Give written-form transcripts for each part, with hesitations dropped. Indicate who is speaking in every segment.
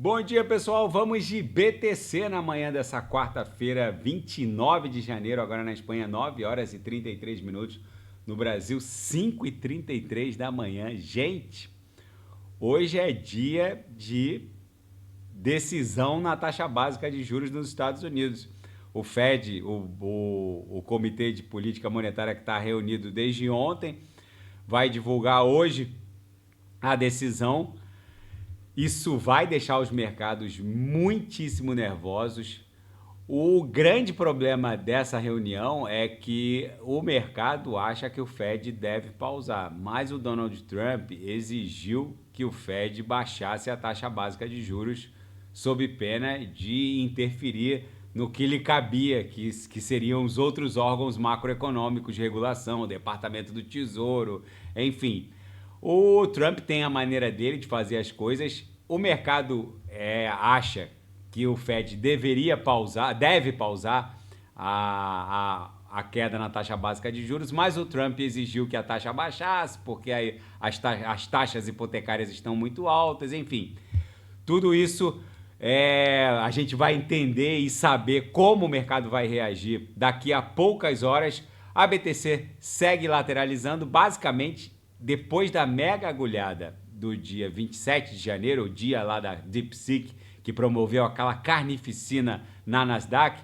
Speaker 1: Bom dia, pessoal. Vamos de BTC na manhã dessa quarta-feira, 29 de janeiro, agora na Espanha, 9 horas e 33 minutos. No Brasil, 5h33 da manhã. Gente, hoje é dia de decisão na taxa básica de juros nos Estados Unidos. O Fed, o Comitê de Política Monetária que está reunido desde ontem, vai divulgar hoje a decisão. Isso vai deixar os mercados muitíssimo nervosos. O grande problema dessa reunião é que o mercado acha que o Fed deve pausar, mas o Donald Trump exigiu que o Fed baixasse a taxa básica de juros sob pena de interferir no que lhe cabia, que seriam os outros órgãos macroeconômicos de regulação, o Departamento do Tesouro, enfim. O Trump tem a maneira dele de fazer as coisas. O mercado acha que o Fed deve pausar a queda na taxa básica de juros, mas o Trump exigiu que a taxa baixasse, porque as taxas hipotecárias estão muito altas, enfim. Tudo isso a gente vai entender e saber como o mercado vai reagir daqui a poucas horas. A BTC segue lateralizando, basicamente, depois da mega agulhada do dia 27 de janeiro, o dia lá da DeepSeek, que promoveu aquela carnificina na Nasdaq,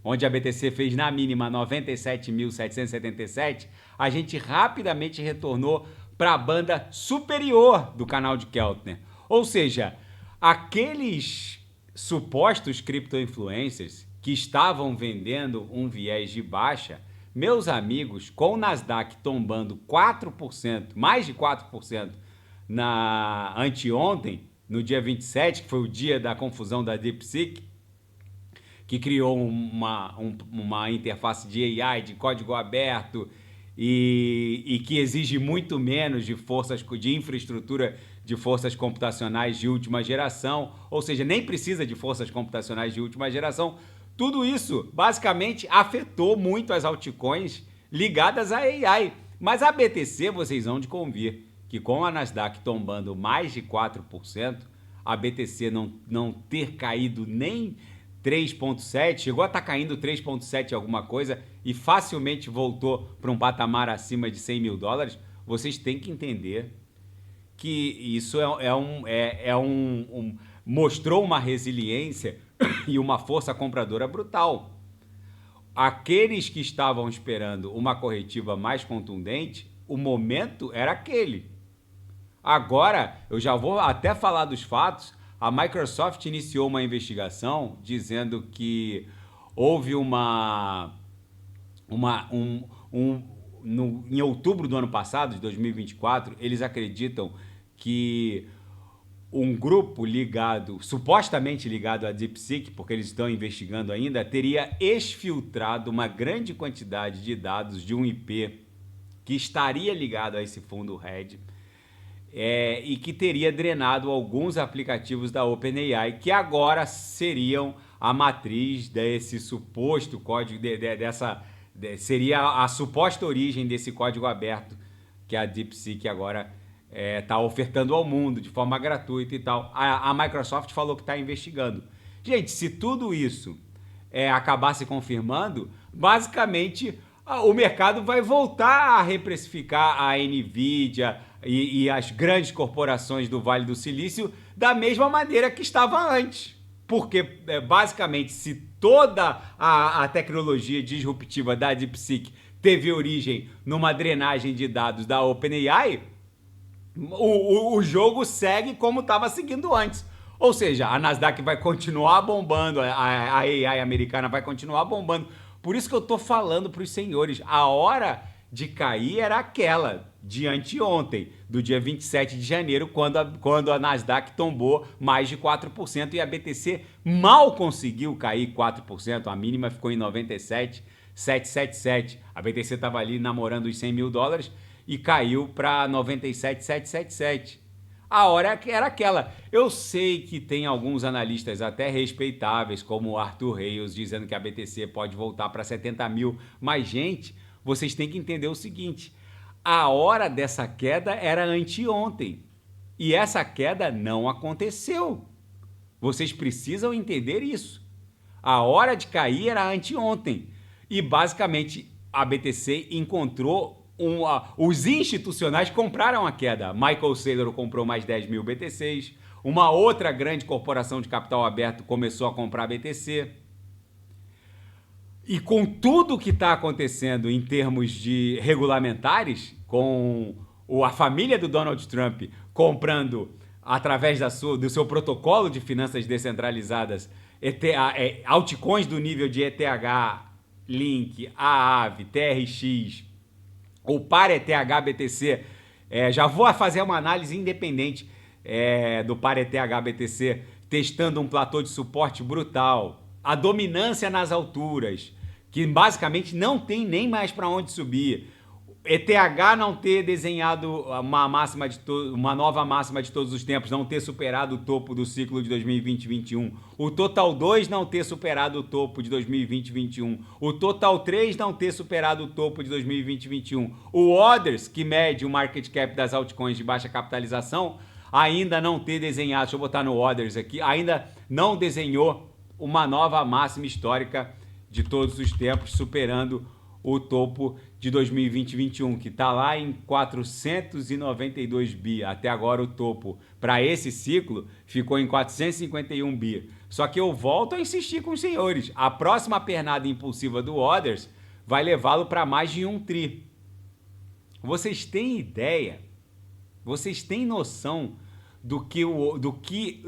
Speaker 1: onde a BTC fez na mínima 97.777, a gente rapidamente retornou para a banda superior do canal de Keltner. Ou seja, aqueles supostos cripto-influencers que estavam vendendo um viés de baixa, meus amigos, com o Nasdaq tombando 4%, mais de 4%, na anteontem, no dia 27, que foi o dia da confusão da DeepSeek, que criou uma interface de AI, de código aberto, e que exige muito menos de infraestrutura de forças computacionais de última geração, ou seja, nem precisa de forças computacionais de última geração. Tudo isso, basicamente, afetou muito as altcoins ligadas à AI. Mas a BTC, vocês vão de convir que com a Nasdaq tombando mais de 4%, a BTC não ter caído nem 3,7%, chegou a estar caindo 3,7% alguma coisa e facilmente voltou para um patamar acima de 100 mil dólares, vocês têm que entender que isso mostrou uma resiliência e uma força compradora brutal. Aqueles que estavam esperando uma corretiva mais contundente, o momento era aquele. Agora, eu já vou até falar dos fatos. A Microsoft iniciou uma investigação dizendo que houve em outubro do ano passado, de 2024, eles acreditam que um grupo supostamente ligado à DeepSeek, porque eles estão investigando ainda, teria exfiltrado uma grande quantidade de dados de um IP que estaria ligado a esse fundo hedge, e que teria drenado alguns aplicativos da OpenAI, que agora seriam a matriz desse suposto código, seria a suposta origem desse código aberto que a DeepSeek agora está ofertando ao mundo de forma gratuita e tal. A Microsoft falou que está investigando. Gente, se tudo isso acabar se confirmando, basicamente o mercado vai voltar a reprecificar a Nvidia e as grandes corporações do Vale do Silício da mesma maneira que estava antes. Porque, basicamente, se toda a tecnologia disruptiva da DeepSeek teve origem numa drenagem de dados da OpenAI, o jogo segue como estava seguindo antes. Ou seja, a Nasdaq vai continuar bombando, a AI americana vai continuar bombando. Por isso que eu tô falando para os senhores, a hora de cair era aquela de anteontem, do dia 27 de janeiro, quando a Nasdaq tombou mais de 4% e a BTC mal conseguiu cair 4%, a mínima ficou em 97,777. A BTC estava ali namorando os 100 mil dólares e caiu para 97,777. A hora era aquela. Eu sei que tem alguns analistas até respeitáveis, como o Arthur Reis, dizendo que a BTC pode voltar para 70 mil. Mas, gente, vocês têm que entender o seguinte. A hora dessa queda era anteontem. E essa queda não aconteceu. Vocês precisam entender isso. A hora de cair era anteontem. E basicamente a BTC encontrou os institucionais compraram a queda. Michael Saylor comprou mais 10 mil BTCs. Uma outra grande corporação de capital aberto começou a comprar BTC. E com tudo que está acontecendo em termos de regulamentares, com a família do Donald Trump comprando através do seu protocolo de finanças descentralizadas altcoins do nível de ETH, Link, Aave, TRX, ou par ETH BTC, já vou fazer uma análise independente do par ETH BTC, testando um platô de suporte brutal, a dominância nas alturas, que basicamente não tem nem mais para onde subir. ETH não ter desenhado uma nova máxima de todos os tempos, não ter superado o topo do ciclo de 2020-21. O Total 2 não ter superado o topo de 2020-21. O Total 3 não ter superado o topo de 2020-21. O Others, que mede o market cap das altcoins de baixa capitalização, ainda não ter desenhado, deixa eu botar no Others aqui, ainda não desenhou uma nova máxima histórica de todos os tempos, superando o topo de 2020-21, que está lá em 492 bi. Até agora o topo para esse ciclo ficou em 451 bi. Só que eu volto a insistir com os senhores. A próxima pernada impulsiva do Others vai levá-lo para mais de 1 tri. Vocês têm ideia? Vocês têm noção do que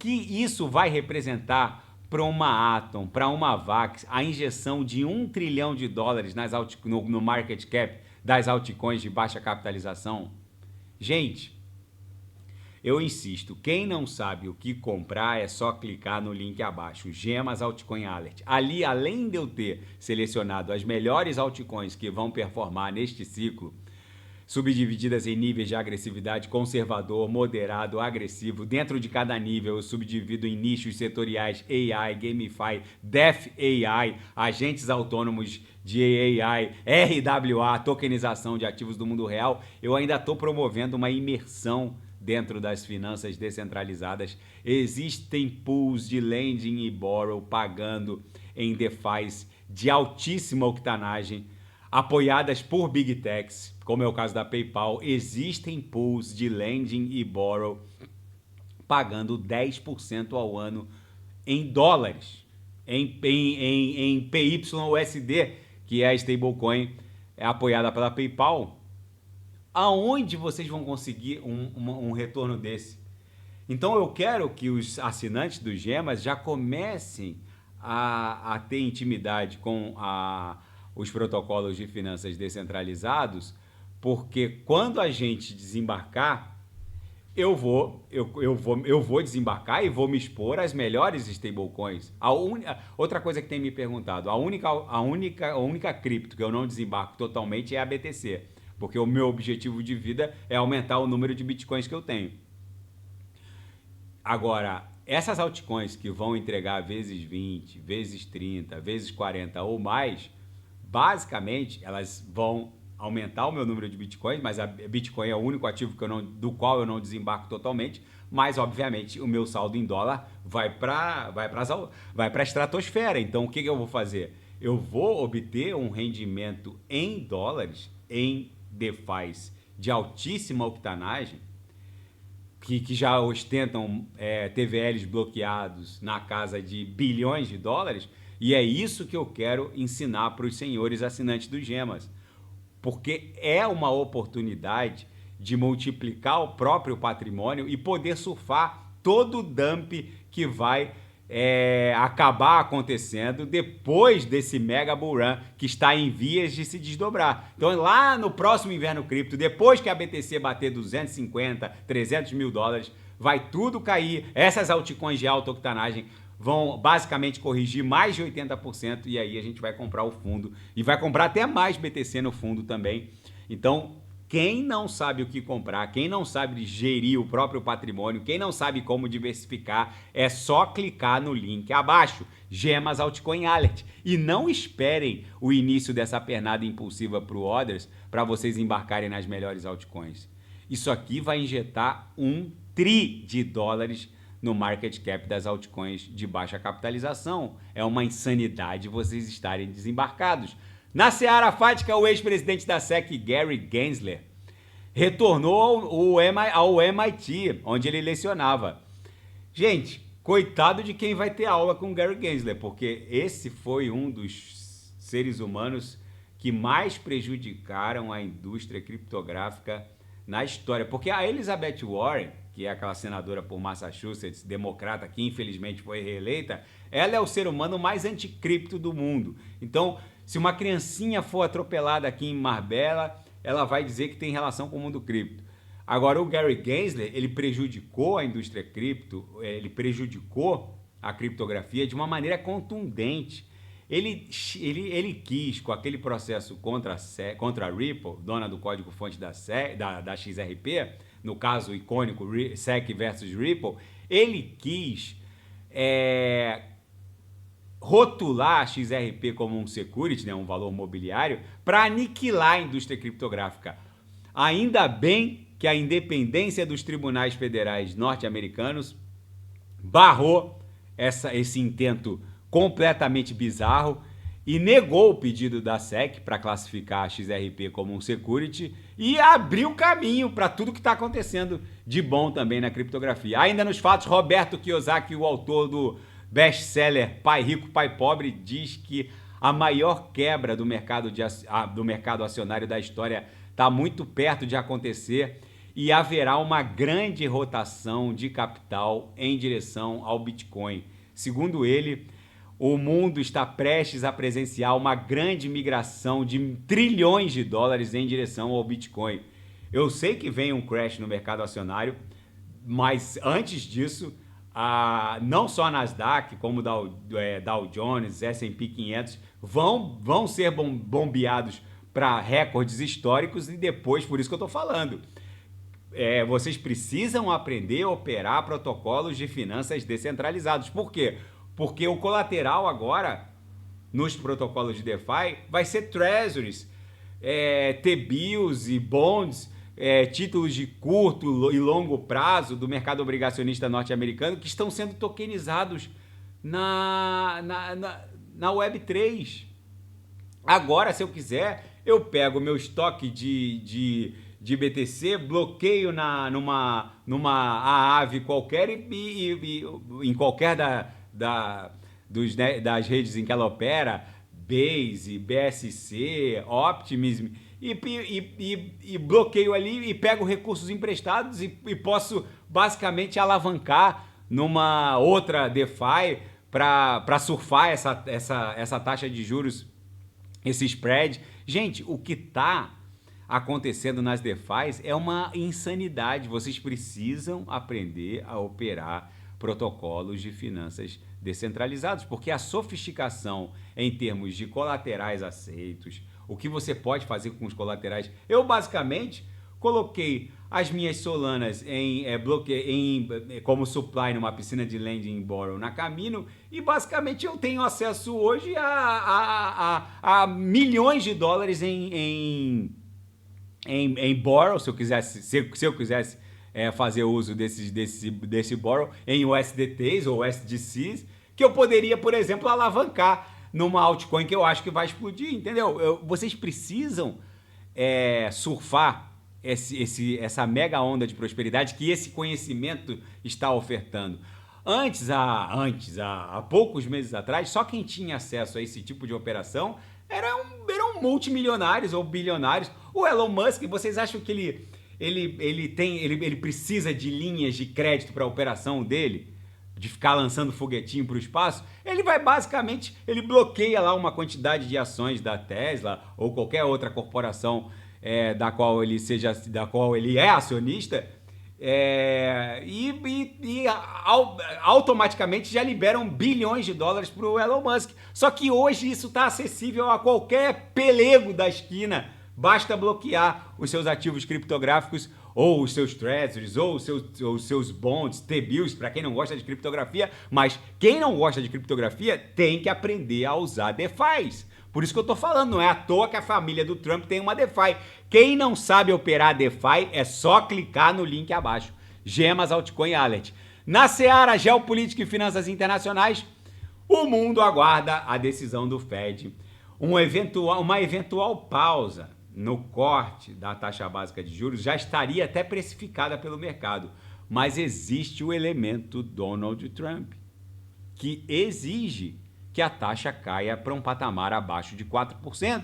Speaker 1: isso vai representar para uma Atom, para uma Vax, a injeção de $1 trilhão no market cap das altcoins de baixa capitalização? Gente, eu insisto, quem não sabe o que comprar é só clicar no link abaixo, Gemas Altcoin Alert. Ali, além de eu ter selecionado as melhores altcoins que vão performar neste ciclo, subdivididas em níveis de agressividade conservador, moderado, agressivo. Dentro de cada nível eu subdivido em nichos setoriais AI, GameFi, Def AI, agentes autônomos de AI, RWA, tokenização de ativos do mundo real. Eu ainda estou promovendo uma imersão dentro das finanças descentralizadas. Existem pools de lending e borrow pagando em DeFis de altíssima octanagem, apoiadas por Big Techs, como é o caso da PayPal. Existem pools de lending e borrow pagando 10% ao ano em dólares, em PYUSD, que é a stablecoin apoiada pela PayPal. Aonde vocês vão conseguir um retorno desse? Então eu quero que os assinantes do Gemas já comecem a ter intimidade com os protocolos de finanças descentralizados, porque quando a gente desembarcar, eu vou desembarcar e vou me expor às melhores stablecoins. Outra coisa que tem me perguntado, a única cripto que eu não desembarco totalmente é a BTC, porque o meu objetivo de vida é aumentar o número de bitcoins que eu tenho. Agora, essas altcoins que vão entregar vezes 20, vezes 30, vezes 40 ou mais, basicamente, elas vão aumentar o meu número de bitcoins, mas a Bitcoin é o único ativo do qual eu não desembarco totalmente, mas, obviamente, o meu saldo em dólar vai para a estratosfera. Então, o que eu vou fazer? Eu vou obter um rendimento em dólares, em DeFis de altíssima octanagem, que já ostentam TVLs bloqueados na casa de bilhões de dólares, e é isso que eu quero ensinar para os senhores assinantes do Gemas, porque é uma oportunidade de multiplicar o próprio patrimônio e poder surfar todo o dump que vai acabar acontecendo depois desse mega bull run que está em vias de se desdobrar. Então lá no próximo inverno cripto, depois que a BTC bater 250, 300 mil dólares, vai tudo cair, essas altcoins de alta octanagem vão basicamente corrigir mais de 80%, e aí a gente vai comprar o fundo e vai comprar até mais BTC no fundo também. Então, quem não sabe o que comprar, quem não sabe gerir o próprio patrimônio, quem não sabe como diversificar, é só clicar no link abaixo, Gemas Altcoin Alert. E não esperem o início dessa pernada impulsiva para o Others para vocês embarcarem nas melhores altcoins. Isso aqui vai injetar $1 tri no market cap das altcoins de baixa capitalização. É uma insanidade vocês estarem desembarcados. Na seara fática, o ex-presidente da SEC, Gary Gensler, retornou ao MIT, onde ele lecionava. Gente, coitado de quem vai ter aula com Gary Gensler, porque esse foi um dos seres humanos que mais prejudicaram a indústria criptográfica na história. Porque a Elizabeth Warren, que é aquela senadora por Massachusetts, democrata, que infelizmente foi reeleita, ela é o ser humano mais anticripto do mundo. Então, se uma criancinha for atropelada aqui em Marbella, ela vai dizer que tem relação com o mundo cripto. Agora, o Gary Gensler, ele prejudicou a indústria cripto, ele prejudicou a criptografia de uma maneira contundente. Ele quis, com aquele processo contra a Ripple, dona do código-fonte da XRP, no caso icônico SEC versus Ripple, ele quis rotular a XRP como um security, né, um valor mobiliário, para aniquilar a indústria criptográfica. Ainda bem que a independência dos tribunais federais norte-americanos barrou esse intento completamente bizarro e negou o pedido da SEC para classificar a XRP como um security e abriu caminho para tudo que está acontecendo de bom também na criptografia. Ainda nos fatos, Roberto Kiyosaki, o autor do best-seller Pai Rico, Pai Pobre, diz que a maior quebra do mercado acionário da história está muito perto de acontecer e haverá uma grande rotação de capital em direção ao Bitcoin. Segundo ele, o mundo está prestes a presenciar uma grande migração de trilhões de dólares em direção ao Bitcoin. Eu sei que vem um crash no mercado acionário, mas antes disso, não só a Nasdaq, como Dow Jones, S&P 500, vão ser bombeados para recordes históricos e depois, por isso que eu estou falando, vocês precisam aprender a operar protocolos de finanças descentralizados. Por quê? Porque o colateral agora, nos protocolos de DeFi, vai ser treasuries, T-bills e bonds, títulos de curto e longo prazo do mercado obrigacionista norte-americano que estão sendo tokenizados na Web3. Agora, se eu quiser, eu pego meu estoque de BTC, bloqueio numa AAVE qualquer e em qualquer das redes em que ela opera, Base, BSC, Optimism, e bloqueio ali e pego recursos emprestados e posso basicamente alavancar numa outra DeFi para surfar essa taxa de juros, esse spread. Gente, o que está acontecendo nas DeFis é uma insanidade. Vocês precisam aprender a operar protocolos de finanças descentralizados, porque a sofisticação em termos de colaterais aceitos, o que você pode fazer com os colaterais. Eu basicamente coloquei as minhas Solanas como supply numa piscina de lending borrow na Camino e basicamente eu tenho acesso hoje a milhões de dólares em borrow, se eu quisesse fazer uso desse borrow em USDTs ou USDCs, que eu poderia, por exemplo, alavancar numa altcoin que eu acho que vai explodir, entendeu? Vocês precisam surfar essa mega onda de prosperidade que esse conhecimento está ofertando. Há poucos meses atrás, só quem tinha acesso a esse tipo de operação eram multimilionários ou bilionários. O Elon Musk, vocês acham que ele precisa de linhas de crédito para a operação dele? De ficar lançando foguetinho para o espaço? Ele vai basicamente, ele bloqueia lá uma quantidade de ações da Tesla ou qualquer outra corporação da qual ele é acionista, automaticamente já liberam bilhões de dólares para o Elon Musk. Só que hoje isso está acessível a qualquer pelego da esquina. Basta bloquear os seus ativos criptográficos ou os seus treasuries ou os seus bonds, T-bills, para quem não gosta de criptografia. Mas quem não gosta de criptografia tem que aprender a usar DeFis. Por isso que eu estou falando, não é à toa que a família do Trump tem uma DeFi. Quem não sabe operar DeFi é só clicar no link abaixo. Gemas Altcoin Alert. Na seara geopolítica e finanças internacionais, o mundo aguarda a decisão do Fed. Uma eventual pausa no corte da taxa básica de juros já estaria até precificada pelo mercado. Mas existe o elemento Donald Trump, que exige que a taxa caia para um patamar abaixo de 4%,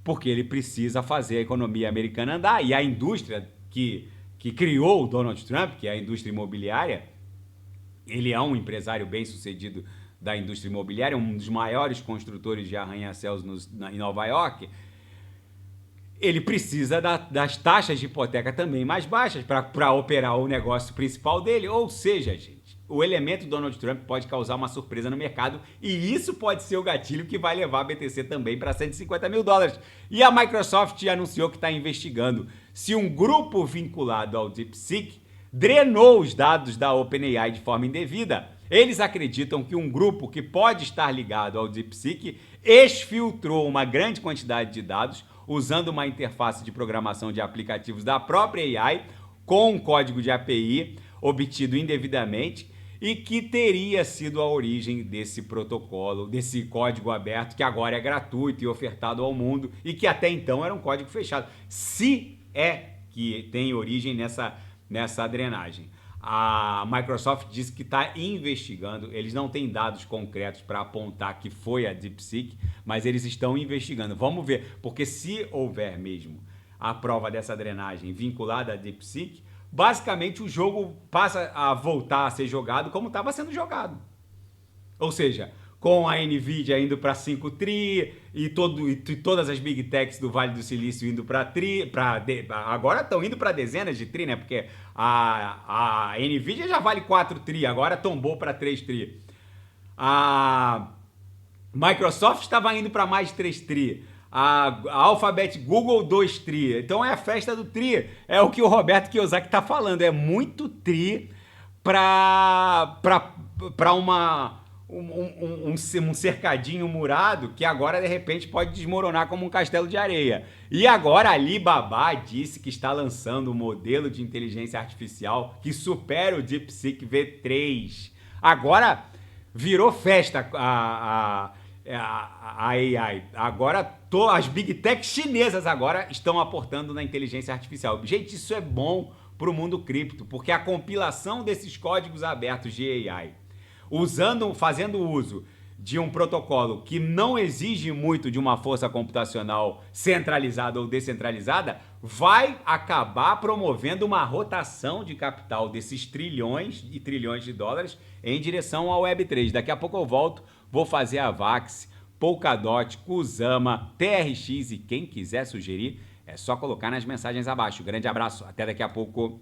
Speaker 1: porque ele precisa fazer a economia americana andar. E a indústria que criou o Donald Trump, que é a indústria imobiliária, ele é um empresário bem-sucedido da indústria imobiliária, um dos maiores construtores de arranha-céus em Nova York. Ele precisa das taxas de hipoteca também mais baixas para operar o negócio principal dele. Ou seja, gente, o elemento Donald Trump pode causar uma surpresa no mercado e isso pode ser o gatilho que vai levar a BTC também para 150 mil dólares. E a Microsoft anunciou que está investigando se um grupo vinculado ao DeepSeek drenou os dados da OpenAI de forma indevida. Eles acreditam que um grupo que pode estar ligado ao DeepSeek exfiltrou uma grande quantidade de dados usando uma interface de programação de aplicativos da própria AI com um código de API obtido indevidamente e que teria sido a origem desse protocolo, desse código aberto que agora é gratuito e ofertado ao mundo e que até então era um código fechado. Se é que tem origem nessa drenagem. A Microsoft disse que está investigando, eles não têm dados concretos para apontar que foi a DeepSeek, mas eles estão investigando. Vamos ver, porque se houver mesmo a prova dessa drenagem vinculada à DeepSeek, basicamente o jogo passa a voltar a ser jogado como estava sendo jogado. Ou seja, com a Nvidia indo para 5 tri e todas as Big Techs do Vale do Silício indo para tri, agora estão indo para dezenas de tri, né? Porque a Nvidia já vale 4 tri, agora tombou para 3 tri. A Microsoft estava indo para mais 3 tri. A Alphabet Google 2 tri. Então é a festa do tri. É o que o Roberto Kiyosaki está falando. É muito tri para um cercadinho murado que agora de repente pode desmoronar como um castelo de areia. E agora a Alibaba disse que está lançando um modelo de inteligência artificial que supera o DeepSeek V3. Agora virou festa a AI. Agora as Big Tech chinesas agora estão aportando na inteligência artificial. Gente, isso é bom para o mundo cripto, porque a compilação desses códigos abertos de AI fazendo uso de um protocolo que não exige muito de uma força computacional centralizada ou descentralizada, vai acabar promovendo uma rotação de capital desses trilhões e trilhões de dólares em direção ao Web3. Daqui a pouco eu volto, vou fazer a Vax, Polkadot, Kusama, TRX e quem quiser sugerir, é só colocar nas mensagens abaixo. Grande abraço, até daqui a pouco.